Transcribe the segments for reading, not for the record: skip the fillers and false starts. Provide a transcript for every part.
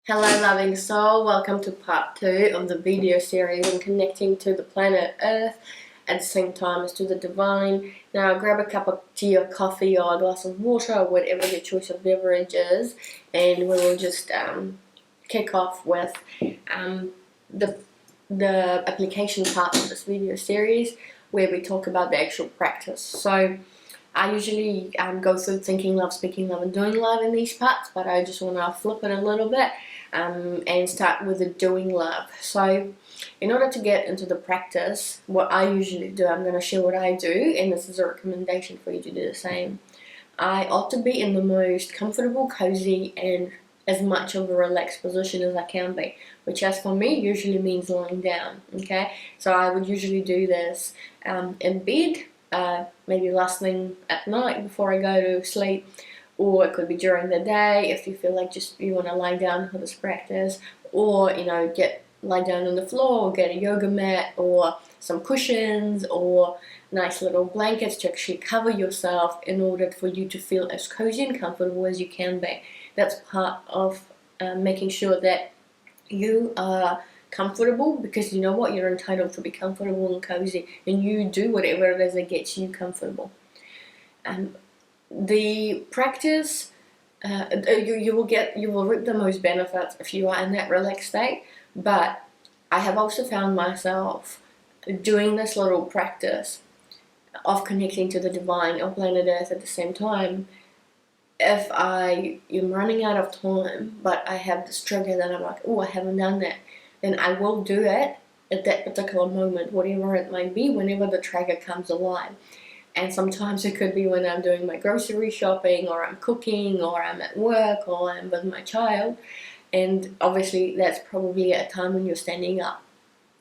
Hello loving soul, welcome to part 2 of the video series on connecting to the planet Earth at the same time as to the divine. Now grab a cup of tea or coffee or a glass of water or whatever your choice of beverage is, and we will just kick off with the application part of this video series where we talk about the actual practice. So I usually go through thinking love, speaking love, and doing love in these parts, but I just want to flip it a little bit and start with the doing love. So in order to get into the practice, what I usually do, I'm going to share what I do, and this is a recommendation for you to do the same. I ought to be in the most comfortable, cozy, and as much of a relaxed position as I can be, which as for me usually means lying down. Okay, so I would usually do this in bed, maybe last thing at night before I go to sleep, or it could be during the day if you feel like just you want to lie down for this practice, or lie down on the floor, or get a yoga mat or some cushions or nice little blankets to actually cover yourself in order for you to feel as cozy and comfortable as you can be. That's part of making sure that you are comfortable, because you know what, you're entitled to be comfortable and cozy, and you do whatever it is that gets you comfortable. The practice, you will reap the most benefits if you are in that relaxed state. But I have also found myself doing this little practice of connecting to the divine or planet Earth at the same time. If I am running out of time, but I have this trigger that I'm like, oh, I haven't done that, then I will do it at that particular moment, whatever it might be, whenever the trigger comes alive. And sometimes it could be when I'm doing my grocery shopping, or I'm cooking, or I'm at work, or I'm with my child. And obviously that's probably a time when you're standing up.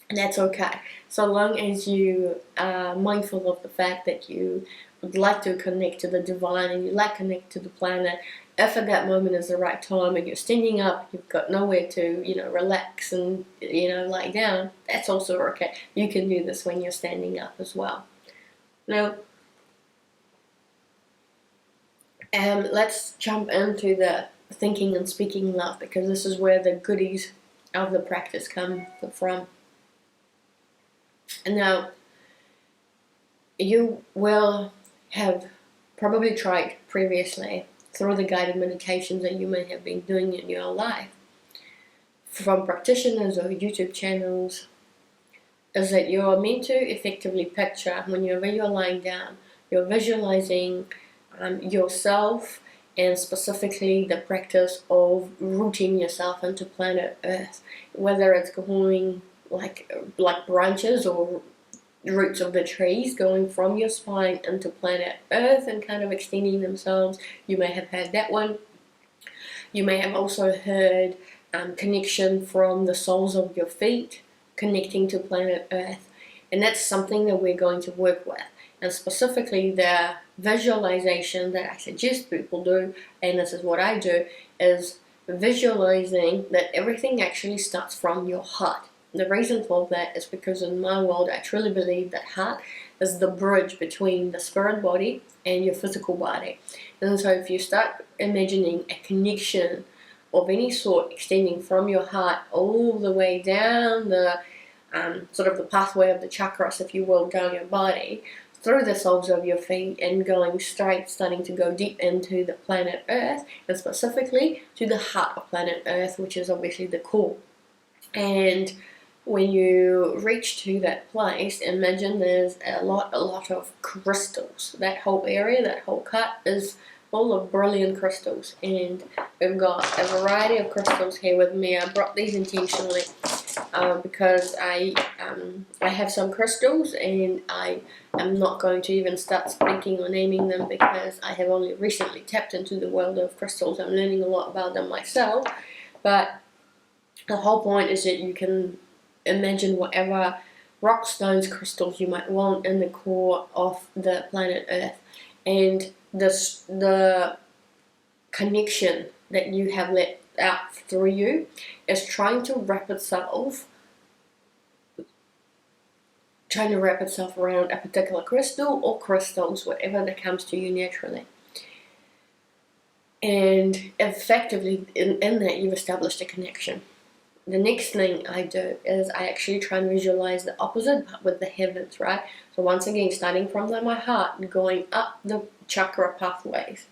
And that's okay, so long as you are mindful of the fact that you would like to connect to the divine and you like to connect to the planet. If at that moment is the right time and you're standing up, you've got nowhere to, relax and, lie down, that's also okay. You can do this when you're standing up as well. Now, let's jump into the thinking and speaking love, because this is where the goodies of the practice come from. And now, you will have probably tried previously through the guided meditations that you may have been doing in your life from practitioners or YouTube channels, is that you're meant to effectively picture, when you're lying down, you're visualizing yourself, and specifically the practice of rooting yourself into planet Earth, whether it's going like branches or roots of the trees going from your spine into planet Earth and kind of extending themselves. You may have heard that one. You may have also heard connection from the soles of your feet connecting to planet Earth, and that's something that we're going to work with. And specifically the visualization that I suggest people do, and this is what I do, is visualizing that everything actually starts from your heart. The reason for that is because in my world I truly believe that heart is the bridge between the spirit body and your physical body. And so if you start imagining a connection of any sort extending from your heart all the way down the sort of the pathway of the chakras, if you will, down your body, through the soles of your feet, and going straight, starting to go deep into the planet Earth, and specifically to the heart of planet Earth, which is obviously the core. And when you reach to that place, imagine there's a lot of crystals. That whole area, that whole cut is full of brilliant crystals, and we've got a variety of crystals here with me. I brought these intentionally because I have some crystals, and I am not going to even start speaking or naming them because I have only recently tapped into the world of crystals. I'm learning a lot about them myself, but the whole point is that you can imagine whatever rock, stones, crystals you might want in the core of the planet Earth, and the connection that you have let out through you is trying to wrap itself around a particular crystal or crystals, whatever that comes to you naturally. And effectively, in that, you've established a connection. The next thing I do is I actually try and visualize the opposite, but with the heavens, right? So once again, starting from my heart and going up the chakra pathways.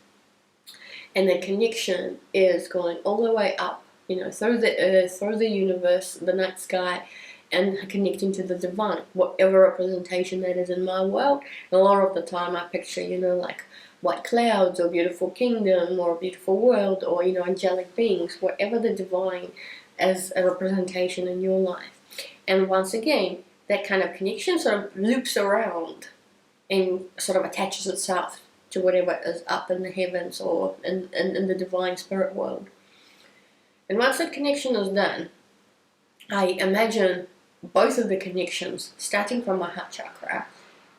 And the connection is going all the way up, through the earth, through the universe, the night sky, and connecting to the divine, whatever representation that is in my world. And a lot of the time I picture, like white clouds or beautiful kingdom or a beautiful world or, angelic beings, whatever the divine as a representation in your life. And once again, that kind of connection sort of loops around and sort of attaches itself to whatever is up in the heavens or in the divine spirit world. And once that connection is done, I imagine both of the connections starting from my heart chakra.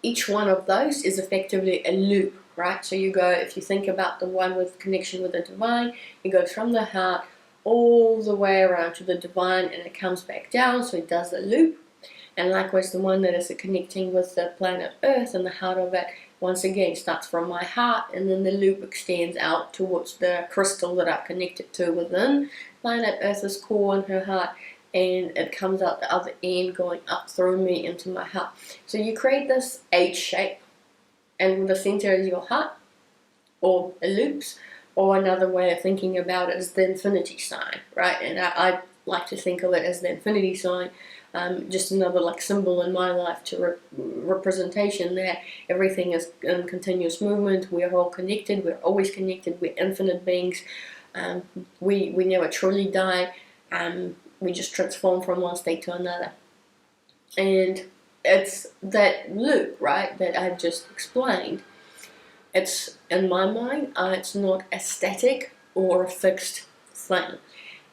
Each one of those is effectively a loop, right? So you go, if you think about the one with connection with the divine, it goes from the heart all the way around to the divine and it comes back down, so it does a loop. And likewise, the one that is connecting with the planet Earth and the heart of it, once again, starts from my heart and then the loop extends out towards the crystal that I'm connected to within planet Earth's core and her heart, and it comes out the other end going up through me into my heart. So you create this H shape, and the center is your heart, or loops, or another way of thinking about it is the infinity sign, right? And I like to think of it as the infinity sign, just another like symbol in my life to representation that everything is in continuous movement. We are all connected. We're always connected. We're infinite beings. We never truly die. We just transform from one state to another. And it's that loop, right, that I've just explained. It's, in my mind, it's not a static or a fixed thing.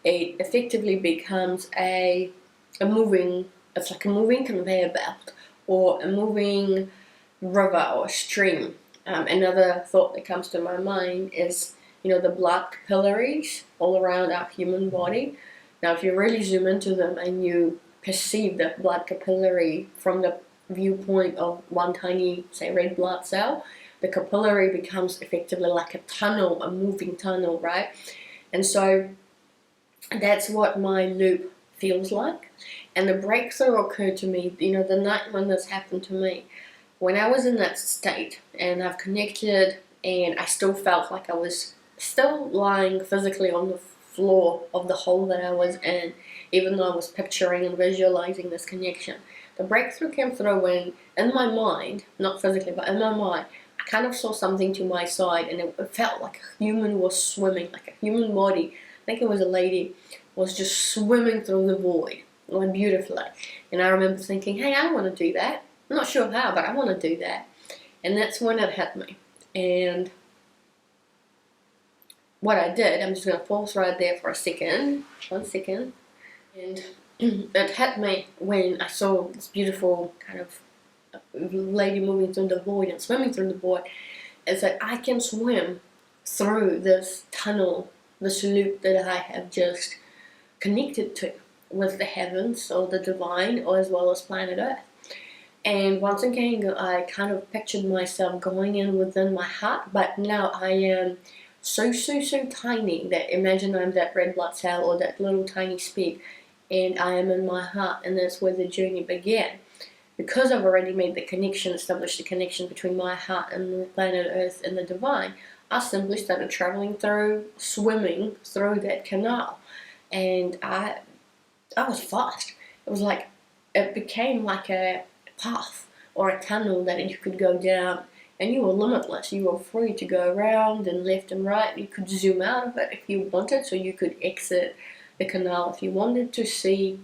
It effectively becomes it's like a moving conveyor belt or a moving river or stream. Another thought that comes to my mind is, the blood capillaries all around our human body. Now, if you really zoom into them and you perceive the blood capillary from the viewpoint of one tiny, say, red blood cell, the capillary becomes effectively like a tunnel, a moving tunnel, right? And so that's what my loop feels like. And the breakthrough occurred to me, the night when this happened to me, when I was in that state and I've connected and I still felt like I was still lying physically on the floor of the hole that I was in, even though I was picturing and visualizing this connection. The breakthrough came through when, in my mind, not physically, but in my mind, I kind of saw something to my side and it felt like a human was swimming, like a human body, I think it was a lady, was just swimming through the void, going beautifully. And I remember thinking, hey, I want to do that. I'm not sure how, but I want to do that. And that's when it hit me. And what I did, I'm just going to pause right there for a second, 1 second, and it hit me when I saw this beautiful kind of lady moving through the void and swimming through the void, is that I can swim through this tunnel, this loop that I have just connected to with the heavens or the divine, or as well as planet Earth. And once again, I kind of pictured myself going in within my heart, but now I am so tiny that imagine I'm that red blood cell or that little tiny speck, and I am in my heart, and that's where the journey began. Because I've already made the connection, established the connection between my heart and the planet Earth and the divine, I simply started traveling through, swimming through that canal. And I was fast. It was like, it became like a path or a tunnel that you could go down, and you were limitless. You were free to go around and left and right. You could zoom out of it if you wanted, so you could exit the canal if you wanted to see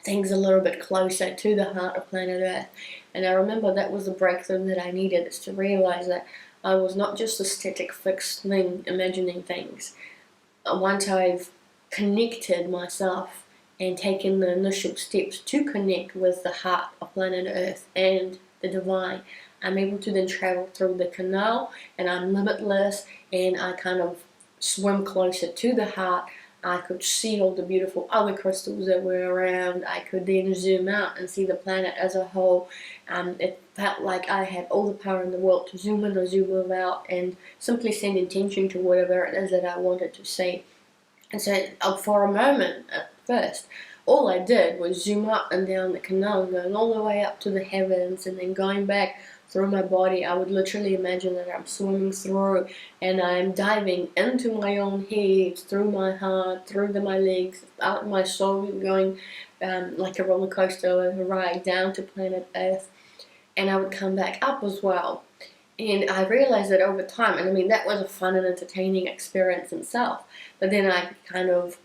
things a little bit closer to the heart of planet Earth. And I remember that was the breakthrough that I needed, is to realize that I was not just a static fixed thing imagining things. Once I've connected myself and taken the initial steps to connect with the heart of planet Earth and the divine, I'm able to then travel through the canal, and I'm limitless, and I kind of swim closer to the heart. I could see all the beautiful other crystals that were around. I could then zoom out and see the planet as a whole. It felt like I had all the power in the world to zoom in or zoom out and simply send intention to whatever it is that I wanted to see. And so for a moment at first, all I did was zoom up and down the canal, going all the way up to the heavens and then going back through my body. I would literally imagine that I'm swimming through and I'm diving into my own head, through my heart, through my legs, out my soul, going like a roller coaster ride down to planet Earth. And I would come back up as well. And I realized that over time, and I mean, that was a fun and entertaining experience itself. But then I kind of,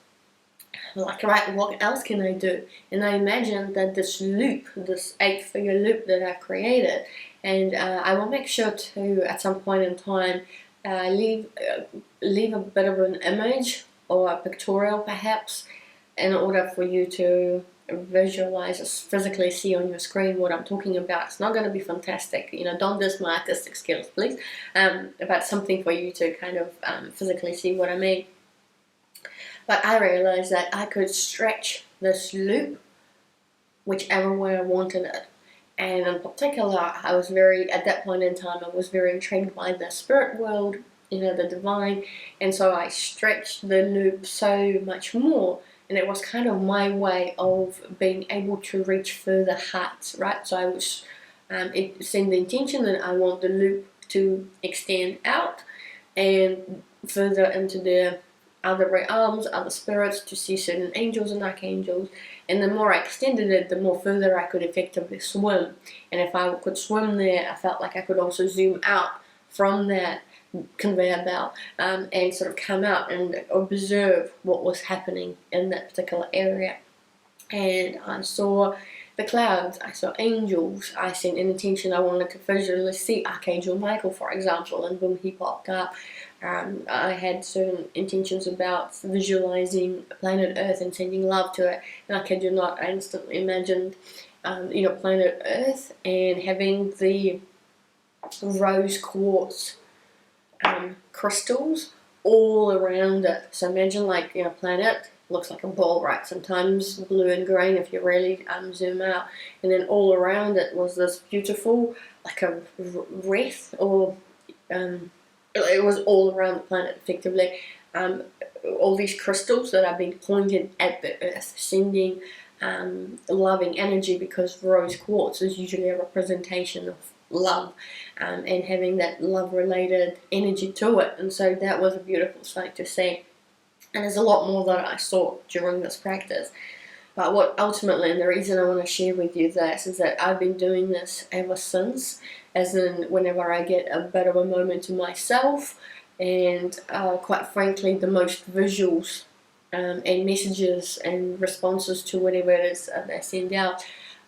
like, right, what else can I do? And I imagined that this loop, this 8-figure loop that I created, and I will make sure to, at some point in time, leave a bit of an image or a pictorial perhaps, in order for you to visualize or physically see on your screen what I'm talking about. It's not going to be fantastic, you know, don't diss my artistic skills, please, but something for you to kind of physically see what I mean. But I realized that I could stretch this loop whichever way I wanted it. And in particular, I was at that point in time, I was very intrigued by the spirit world, you know, the divine. And so I stretched the loop so much more. And it was kind of my way of being able to reach further heights, right? So I was setting the intention that I want the loop to extend out and further into the other realms, other spirits, to see certain angels and archangels. And the more I extended it, the more further I could effectively swim. And if I could swim there, I felt like I could also zoom out from that conveyor belt and sort of come out and observe what was happening in that particular area. And I saw the clouds, I saw angels, I sent an intention I wanted to visually see Archangel Michael, for example, and boom, he popped up. I had certain intentions about visualizing planet Earth and sending love to it, and I kid you not, I instantly imagined planet Earth and having the rose quartz crystals all around it. So imagine, like, planet looks like a ball, right? Sometimes blue and green if you really zoom out, and then all around it was this beautiful, like a wreath, or it was all around the planet effectively. All these crystals that are being pointed at the earth, sending loving energy, because rose quartz is usually a representation of love, and having that love related energy to it. And so that was a beautiful sight to see. And there's a lot more that I saw during this practice. But what ultimately, and the reason I want to share with you this, is that I've been doing this ever since, as in whenever I get a bit of a moment to myself, and quite frankly, the most visuals and messages and responses to whatever it is that I send out,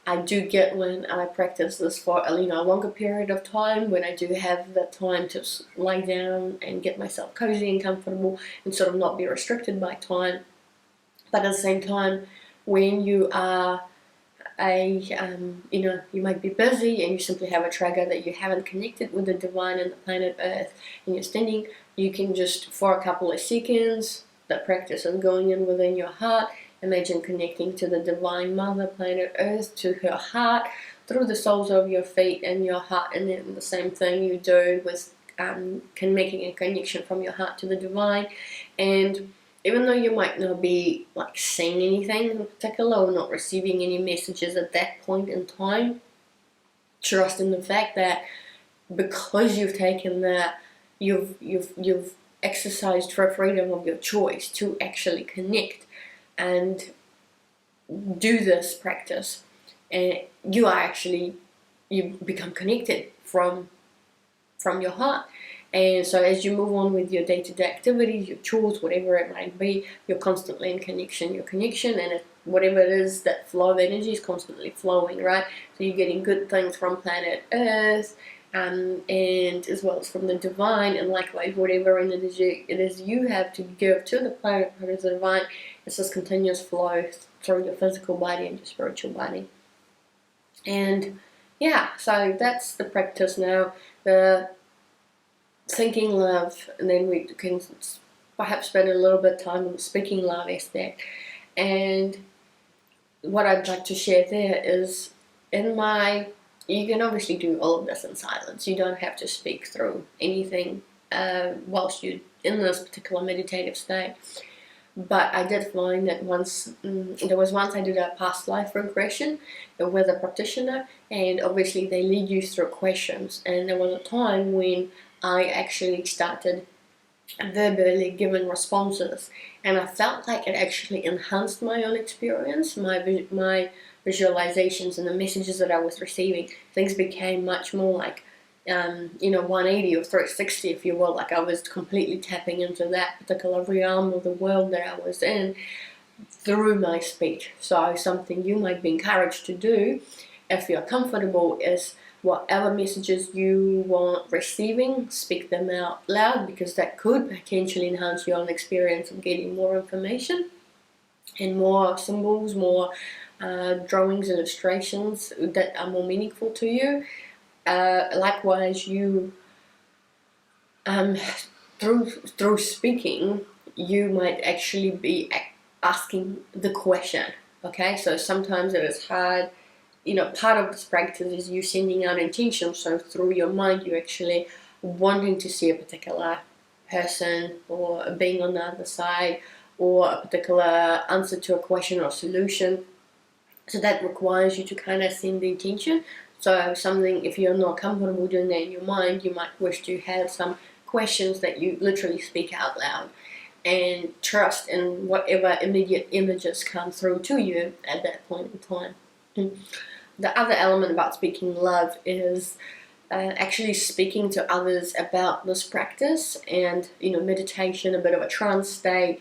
I do get when I practice this for a longer period of time, when I do have the time to lie down and get myself cozy and comfortable and sort of not be restricted by time. But at the same time, when you are you might be busy and you simply have a trigger that you haven't connected with the divine and the planet Earth, and you're standing, you can just, for a couple of seconds, the practice of going in within your heart, imagine connecting to the divine mother, planet Earth, to her heart, through the soles of your feet and your heart, and then the same thing you do with making a connection from your heart to the divine. And even though you might not be like saying anything in particular or not receiving any messages at that point in time, trust in the fact that because you've taken that, you've exercised for freedom of your choice to actually connect and do this practice, and you become connected from your heart. And so as you move on with your day-to-day activities, your chores, whatever it might be, you're constantly in connection. And whatever it is, that flow of energy is constantly flowing, right? So you're getting good things from planet Earth, and as well as from the divine, and likewise whatever energy it is you have to give to the planet or the divine, it's this continuous flow through your physical body and your spiritual body. And yeah, so that's the practice now. The thinking love, and then we can perhaps spend a little bit of time on the speaking love aspect. And what I'd like to share there is, you can obviously do all of this in silence. You don't have to speak through anything whilst you're in this particular meditative state. But I did find that there was once I did a past life regression with a practitioner, and obviously they lead you through questions. And there was a time when I actually started verbally giving responses, and I felt like it actually enhanced my own experience, my visualizations and the messages that I was receiving. Things became much more like 180 or 360, if you will. Like I was completely tapping into that particular realm of the world that I was in through my speech. So something you might be encouraged to do, if you're comfortable, is whatever messages you want receiving, speak them out loud, because that could potentially enhance your own experience of getting more information and more symbols, more drawings, illustrations that are more meaningful to you. Likewise, you through speaking, you might actually be asking the question. Okay, so sometimes it is hard. Part of this practice is you sending out intention. So through your mind, you actually wanting to see a particular person or a being on the other side, or a particular answer to a question or solution. So that requires you to kind of send the intention. So if you're not comfortable doing that in your mind, you might wish to have some questions that you literally speak out loud, and trust in whatever immediate images come through to you at that point in time. The other element about speaking love is actually speaking to others about this practice and meditation, a bit of a trance state,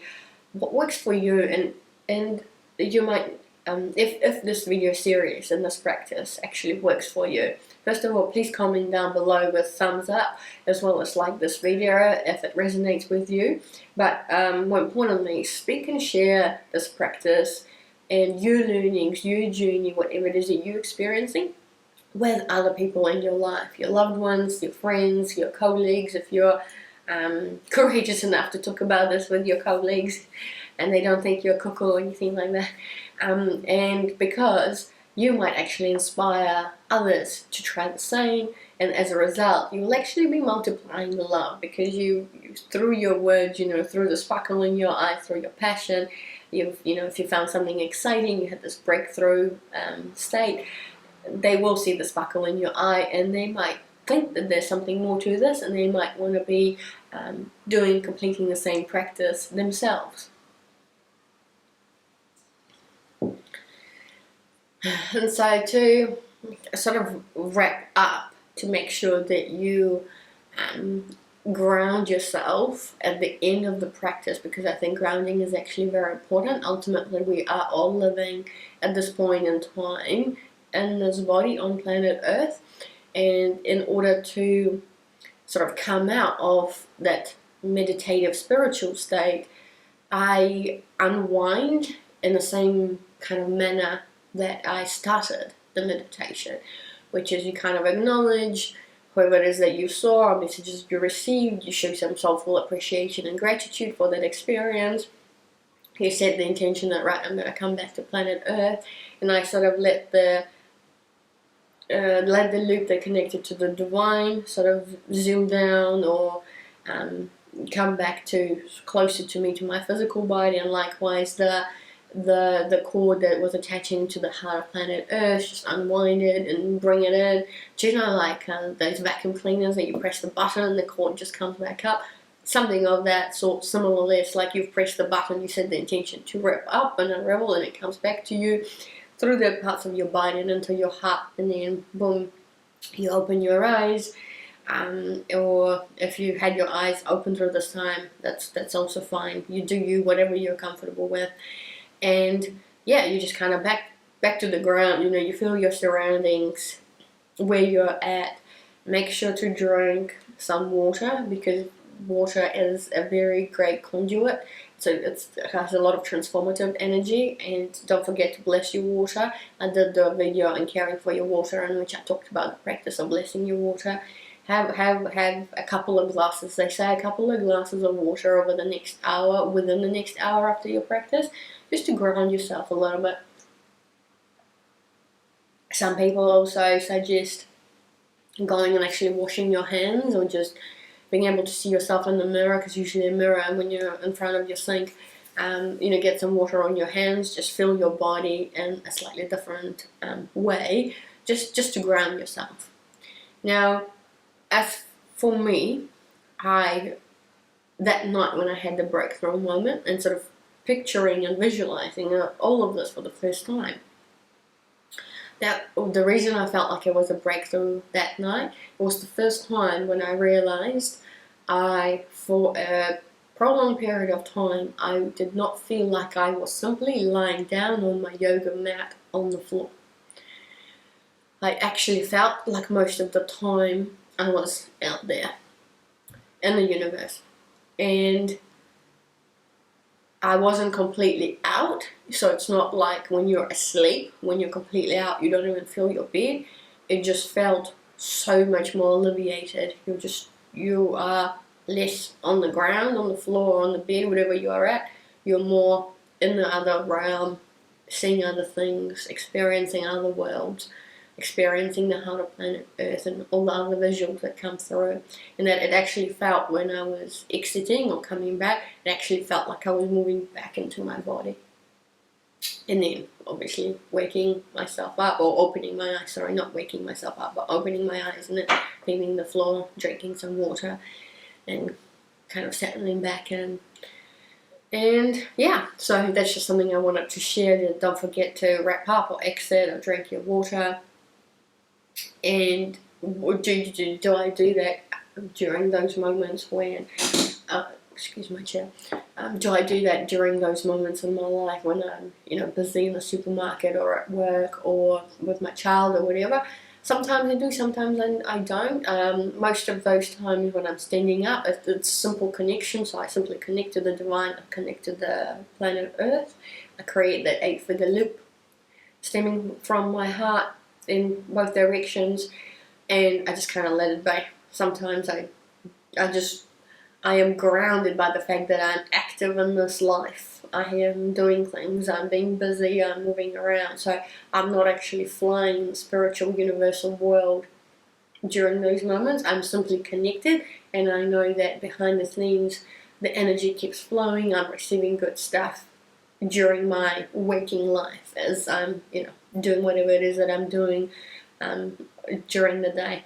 what works for you. And you might, if this video series and this practice actually works for you, first of all, please comment down below with thumbs up, as well as like this video if it resonates with you. But more importantly, speak and share this practice and your learnings, your journey, whatever it is that you're experiencing, with other people in your life, your loved ones, your friends, your colleagues. If you're courageous enough to talk about this with your colleagues and they don't think you're cuckoo or anything like that, and because you might actually inspire others to try the same, and as a result you will actually be multiplying the love, because you through your words, through the sparkle in your eye, through your passion, if you found something exciting, you had this breakthrough state, they will see the sparkle in your eye, and they might think that there's something more to this, and they might want to be completing the same practice themselves. And so to sort of wrap up, to make sure that you ground yourself at the end of the practice, because I think grounding is actually very important. Ultimately, we are all living at this point in time in this body on planet Earth, and in order to sort of come out of that meditative spiritual state, I unwind in the same kind of manner that I started the meditation, which is you kind of acknowledge whoever it is that you saw or messages you received. You show some soulful appreciation and gratitude for that experience. You set the intention that, right, I'm going to come back to planet Earth, and I sort of let the loop that connected to the divine sort of zoom down, or come back to closer to me, to my physical body, and likewise the cord that was attaching to the heart of planet Earth, just unwind it and bring it in. Do you know, like those vacuum cleaners that you press the button and the cord just comes back up? Something of that sort. Similarly, it's like you've pressed the button, you set the intention to wrap up and unravel, and it comes back to you through the parts of your body and into your heart, and then boom, you open your eyes. Or if you had your eyes open through this time, that's also fine. You do you, whatever you're comfortable with. And yeah, you just kind of back to the ground. You feel your surroundings, where you're at. Make sure to drink some water, because water is a very great conduit. So it has a lot of transformative energy. And don't forget to bless your water. I did the video on caring for your water, in which I talked about the practice of blessing your water. have a couple of glasses. They say a couple of glasses of water over the next hour, within the next hour after your practice, just to ground yourself a little bit. Some people also suggest going and actually washing your hands, or just being able to see yourself in the mirror, because usually a mirror, when you're in front of your sink, get some water on your hands, just feel your body in a slightly different way, just to ground yourself. Now, as for me, that night when I had the breakthrough moment and sort of picturing and visualizing all of this for the first time, the reason I felt like it was a breakthrough that night, it was the first time when I realized for a prolonged period of time, I did not feel like I was simply lying down on my yoga mat on the floor. I actually felt like most of the time I was out there in the universe, and I wasn't completely out. So it's not like when you're asleep, when you're completely out, you don't even feel your bed. It just felt so much more alleviated. You are less on the ground, on the floor, on the bed, whatever you are at. You're more in the other realm, seeing other things, experiencing other worlds, experiencing the heart of planet Earth and all the other visuals that come through. And that it actually felt, when I was exiting or coming back, it actually felt like I was moving back into my body. And then obviously waking myself up, or opening my eyes, sorry, not waking myself up, but opening my eyes and then cleaning the floor, drinking some water, and kind of settling back in. And yeah, so that's just something I wanted to share. Don't forget to wrap up or exit or drink your water. And do I do that during those moments when, excuse my chair, do I do that during those moments in my life when I'm, busy in the supermarket or at work or with my child or whatever? Sometimes I do, sometimes I don't. Most of those times when I'm standing up, it's simple connection. So I simply connect to the divine, I connect to the planet Earth. I create that 8-figure loop stemming from my heart in both directions, and I just kind of let it be. Sometimes I am grounded by the fact that I'm active in this life. I am doing things, I'm being busy, I'm moving around, so I'm not actually flying in the spiritual universal world during those moments. I'm simply connected, and I know that behind the scenes the energy keeps flowing. I'm receiving good stuff during my waking life as I'm doing whatever it is that I'm doing during the day.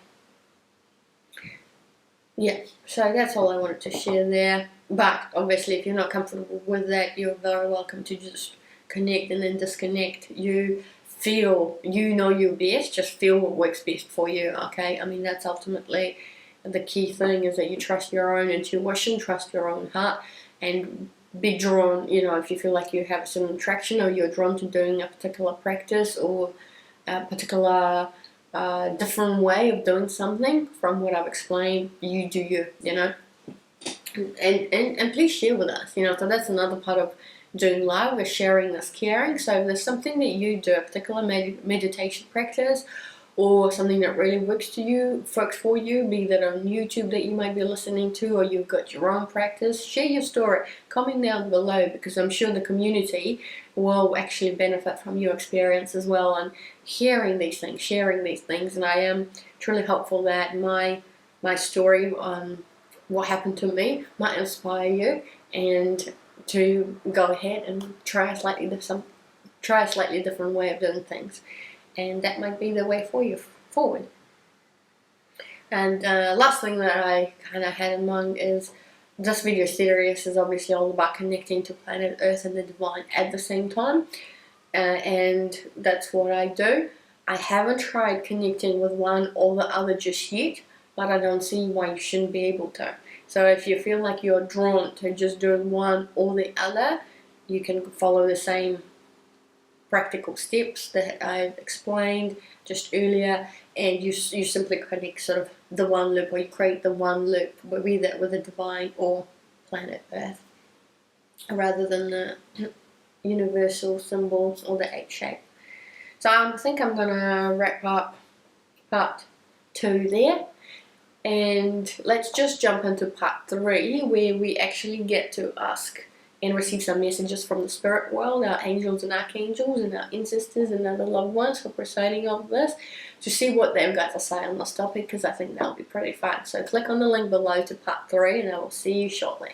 Yeah, so that's all I wanted to share there. But obviously, if you're not comfortable with that, you're very welcome to just connect and then disconnect. You know your best, just feel what works best for you, okay? I mean, that's ultimately the key thing, is that you trust your own intuition, trust your own heart, and be drawn, if you feel like you have some attraction or you're drawn to doing a particular practice or a particular different way of doing something from what I've explained, you do you, and please share with us, so that's another part of doing live, is sharing this caring. So if there's something that you do, a particular meditation practice, or something that really works for you, be that on YouTube that you might be listening to, or you've got your own practice, share your story, comment down below, because I'm sure the community will actually benefit from your experience as well, and sharing these things. And I am truly hopeful that my story on what happened to me might inspire you, and to go ahead and try a slightly different way of doing things. And that might be the way for you forward. And last thing that I kind of had in mind is, this video series is obviously all about connecting to planet Earth and the divine at the same time, and that's what I do. I haven't tried connecting with one or the other just yet, but I don't see why you shouldn't be able to. So if you feel like you're drawn to just doing one or the other, you can follow the same practical steps that I've explained just earlier, and you simply connect sort of the one loop, or you create the one loop, whether with the divine or planet Earth, rather than the universal symbols or the 8 shape. So I think I'm going to wrap up part 2 there. And let's just jump into part 3, where we actually get to ask and receive some messages from the spirit world, our angels and archangels and our ancestors and other loved ones who are presiding over this, to see what they've got to say on this topic, because I think that'll be pretty fun. So click on the link below to part 3 and I will see you shortly.